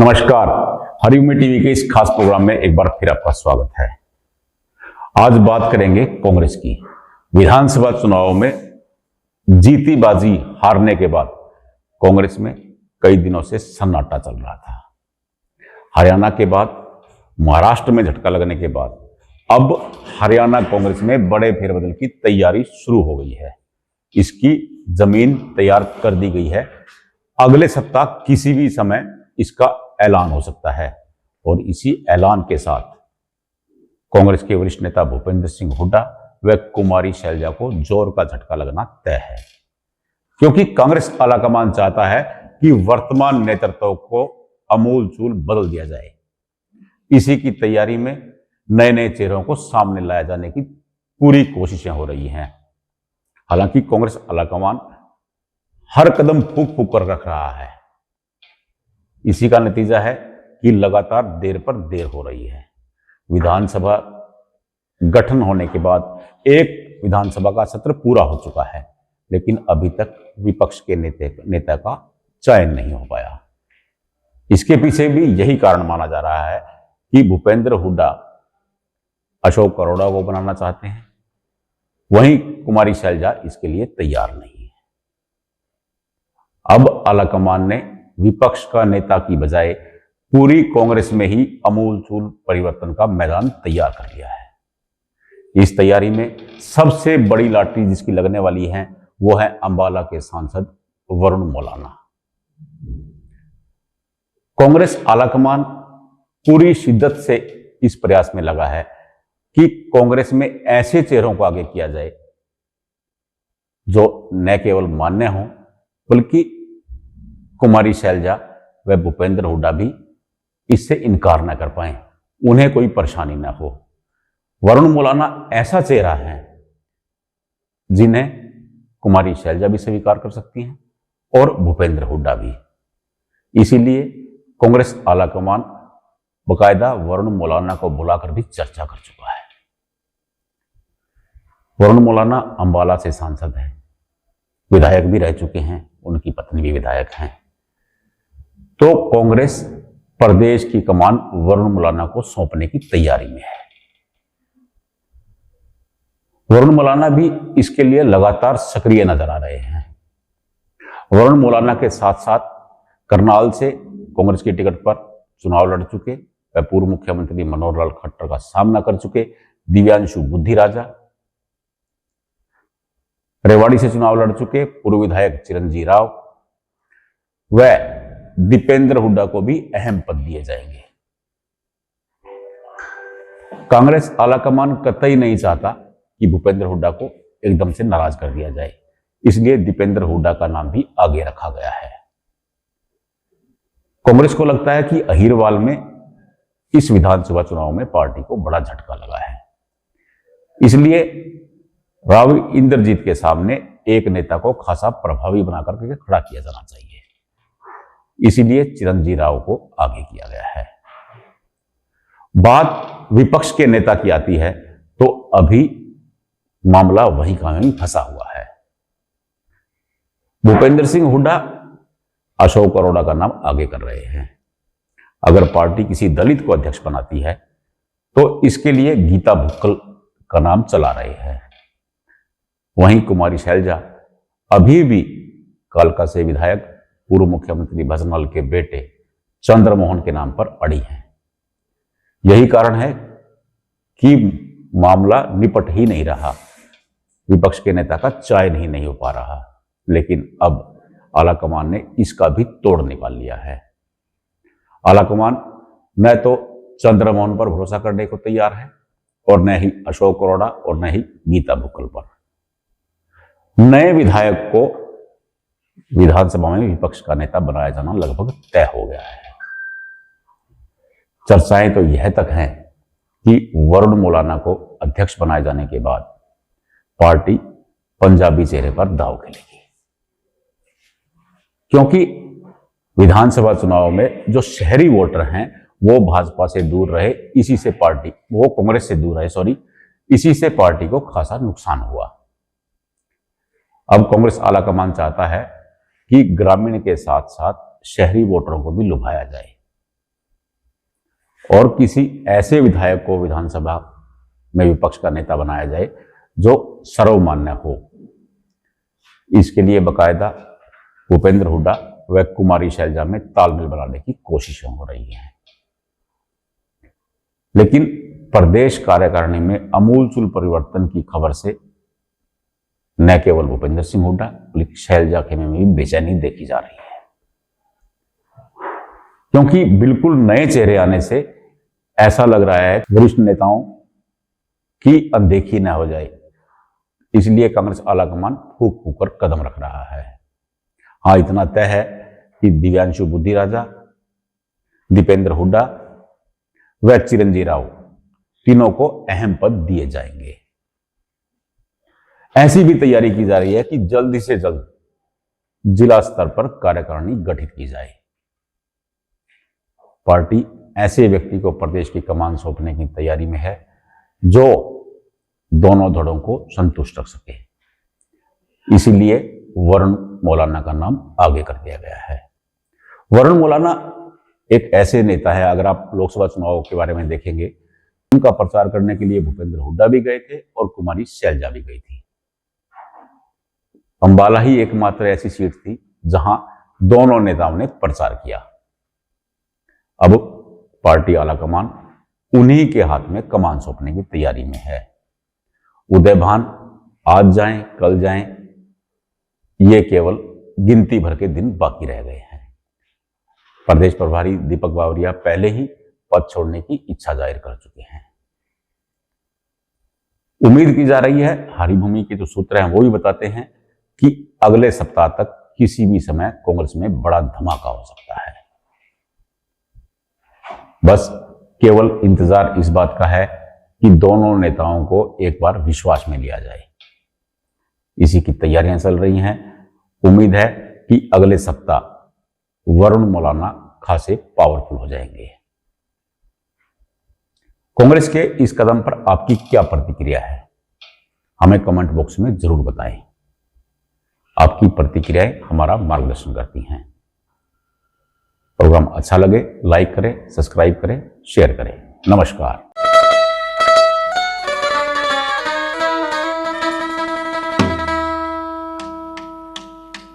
नमस्कार। हरिओम टीवी के इस खास प्रोग्राम में एक बार फिर आपका स्वागत है। आज बात करेंगे कांग्रेस की। विधानसभा चुनाव में जीती बाजी हारने के बाद कांग्रेस में कई दिनों से सन्नाटा चल रहा था। हरियाणा के बाद महाराष्ट्र में झटका लगने के बाद अब हरियाणा कांग्रेस में बड़े फेरबदल की तैयारी शुरू हो गई है। इसकी जमीन तैयार कर दी गई है। अगले सप्ताह किसी भी समय इसका ऐलान हो सकता है और इसी ऐलान के साथ कांग्रेस के वरिष्ठ नेता भूपेंद्र सिंह हुड्डा व कुमारी शैलजा को जोर का झटका लगना तय है, क्योंकि कांग्रेस आलाकमान चाहता है कि वर्तमान नेतृत्व को अमूलचूल बदल दिया जाए। इसी की तैयारी में नए नए चेहरों को सामने लाया जाने की पूरी कोशिशें हो रही हैं। हालांकि कांग्रेस आलाकमान हर कदम फूंक फूंक कर रख रहा है। इसी का नतीजा है कि लगातार देर पर देर हो रही है। विधानसभा गठन होने के बाद एक विधानसभा का सत्र पूरा हो चुका है, लेकिन अभी तक विपक्ष के नेता का चयन नहीं हो पाया। इसके पीछे भी यही कारण माना जा रहा है कि भूपेंद्र हुड्डा अशोक अरोड़ा को बनाना चाहते हैं, वहीं कुमारी शैलजा इसके लिए तैयार नहीं है। अब आलाकमान ने विपक्ष का नेता की बजाय पूरी कांग्रेस में ही अमूलचूल परिवर्तन का मैदान तैयार कर लिया है। इस तैयारी में सबसे बड़ी लॉटरी जिसकी लगने वाली है वो है अंबाला के सांसद वरुण मौलाना। कांग्रेस आलाकमान पूरी शिद्दत से इस प्रयास में लगा है कि कांग्रेस में ऐसे चेहरों को आगे किया जाए जो न केवल मान्य हो, बल्कि कुमारी शैलजा व भूपेंद्र हुड्डा भी इससे इनकार न कर पाए, उन्हें कोई परेशानी न हो। वरुण मौलाना ऐसा चेहरा है जिन्हें कुमारी शैलजा भी स्वीकार कर सकती हैं और भूपेंद्र हुड्डा भी। इसीलिए कांग्रेस आलाकमान बकायदा वरुण मौलाना को बुलाकर भी चर्चा कर चुका है। वरुण मौलाना अंबाला से सांसद हैं, विधायक भी रह चुके हैं, उनकी पत्नी भी विधायक हैं। तो कांग्रेस प्रदेश की कमान वरुण मौलाना को सौंपने की तैयारी में है। वरुण मौलाना भी इसके लिए लगातार सक्रिय नजर आ रहे हैं। वरुण मौलाना के साथ साथ करनाल से कांग्रेस की टिकट पर चुनाव लड़ चुके व पूर्व मुख्यमंत्री मनोहर लाल खट्टर का सामना कर चुके दिव्यांशु बुद्धिराजा, रेवाड़ी से चुनाव लड़ चुके पूर्व विधायक चिरंजीव राव व दीपेंद्र हुड्डा को भी अहम पद दिए जाएंगे। कांग्रेस आलाकमान कतई नहीं चाहता कि भूपेंद्र हुड्डा को एकदम से नाराज कर दिया जाए, इसलिए दीपेंद्र हुड्डा का नाम भी आगे रखा गया है। कांग्रेस को लगता है कि अहिरवाल में इस विधानसभा चुनाव में पार्टी को बड़ा झटका लगा है, इसलिए राव इंद्रजीत के सामने एक नेता को खासा प्रभावी बनाकर के खड़ा किया जाना चाहिए। इसीलिए चिरंजीव राव को आगे किया गया है। बात विपक्ष के नेता की आती है तो अभी मामला वहीं का वहीं फंसा हुआ है। भूपेंद्र सिंह हुड्डा अशोक अरोड़ा का नाम आगे कर रहे हैं। अगर पार्टी किसी दलित को अध्यक्ष बनाती है तो इसके लिए गीता भुक्कल का नाम चला रहे हैं। वहीं कुमारी शैलजा अभी भी कालका से विधायक पूर्व मुख्यमंत्री भजनलाल के बेटे चंद्रमोहन के नाम पर अड़ी हैं। यही कारण है कि मामला निपट ही नहीं रहा, विपक्ष के नेता का चयन ही नहीं हो पा रहा। लेकिन अब आलाकमान ने इसका भी तोड़ निकाल लिया है। आलाकमान न तो चंद्रमोहन पर भरोसा करने को तैयार है और न ही अशोक अरोड़ा और न ही गीता भुक्कल पर। नए विधायक को विधानसभा में विपक्ष का नेता बनाया जाना लगभग तय हो गया है। चर्चाएं तो यह तक हैं कि वरुण मौलाना को अध्यक्ष बनाए जाने के बाद पार्टी पंजाबी चेहरे पर दांव खेलेगी, क्योंकि विधानसभा चुनाव में जो शहरी वोटर हैं वो भाजपा से दूर रहे, इसी से कांग्रेस से दूर रहे, इसी से पार्टी को खासा नुकसान हुआ। अब कांग्रेस आलाकमान चाहता है कि ग्रामीण के साथ साथ शहरी वोटरों को भी लुभाया जाए। और किसी ऐसे विधायक को विधानसभा में विपक्ष का नेता बनाया जाए जो सर्वमान्य हो। इसके लिए बकायदा भूपेंद्र हुड्डा व कुमारी शैलजा में तालमेल बनाने की कोशिशें हो रही हैं। लेकिन प्रदेश कार्यकारिणी में आमूलचूल परिवर्तन की खबर से न केवल भूपेंद्र सिंह हुड्डा बल्कि शैलजा खेमे में भी बेचैनी देखी जा रही है, क्योंकि बिल्कुल नए चेहरे आने से ऐसा लग रहा है वरिष्ठ नेताओं की अनदेखी न हो जाए। इसलिए कांग्रेस आलाकमान फूक फूक कर कदम रख रहा है। हाँ, इतना तय है कि दिव्यांशु बुद्धिराजा, दीपेंद्र हुड्डा व चिरंजीव राव तीनों को अहम पद दिए जाएंगे। ऐसी भी तैयारी की जा रही है कि जल्दी से जल्द जिला स्तर पर कार्यकारिणी गठित की जाए। पार्टी ऐसे व्यक्ति को प्रदेश की कमान सौंपने की तैयारी में है जो दोनों धड़ों को संतुष्ट रख सके। इसीलिए वरुण मौलाना का नाम आगे कर दिया गया है। वरुण मौलाना एक ऐसे नेता है, अगर आप लोकसभा चुनाव के बारे में देखेंगे, उनका प्रचार करने के लिए भूपेंद्र हुड्डा भी गए थे और कुमारी शैलजा भी गई थी। अंबाला ही एकमात्र ऐसी सीट थी जहां दोनों नेताओं ने प्रचार किया। अब पार्टी आलाकमान उन्हीं के हाथ में कमान सौंपने की तैयारी में है। उदयभान आज जाएं कल जाएं, ये केवल गिनती भर के दिन बाकी रह गए हैं। प्रदेश प्रभारी दीपक बावरिया पहले ही पद छोड़ने की इच्छा जाहिर कर चुके हैं। उम्मीद की जा रही है, हरिभूमि के जो सूत्र हैं वो भी बताते हैं कि अगले सप्ताह तक किसी भी समय कांग्रेस में बड़ा धमाका हो सकता है। बस केवल इंतजार इस बात का है कि दोनों नेताओं को एक बार विश्वास में लिया जाए। इसी की तैयारियां चल रही हैं। उम्मीद है कि अगले सप्ताह वरुण मौलाना खासे पावरफुल हो जाएंगे। कांग्रेस के इस कदम पर आपकी क्या प्रतिक्रिया है, हमें कमेंट बॉक्स में जरूर बताएं। आपकी प्रतिक्रियाएं हमारा मार्गदर्शन करती हैं। प्रोग्राम अच्छा लगे लाइक करें, सब्सक्राइब करें, शेयर करें। नमस्कार।